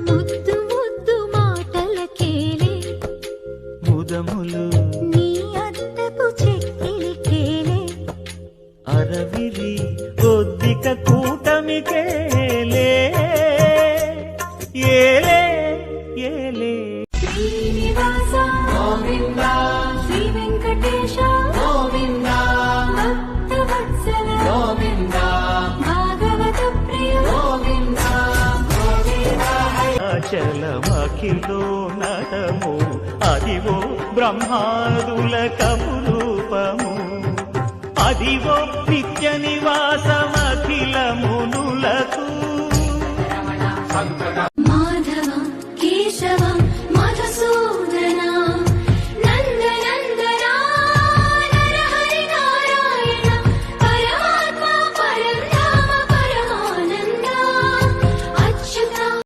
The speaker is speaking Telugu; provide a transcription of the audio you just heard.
ముద్దు ముద్దు మాటలకేలే ముదములు నీ అద్దపు చెక్కిలికేలే అరవిరి కొద్దిక కూటమికేలే ఏలే ఏలే శ్రీనివాస గోవింద శ్రీ వెంకటేశ గోవింద భక్తవత్సల గోవింద భాగవత ప్రియ గోవింద చలమఖిలో నటము అదివో బ్రహ్మాదుల కపురూపము అదివో నిత్య నివాసమఖిల మునులకు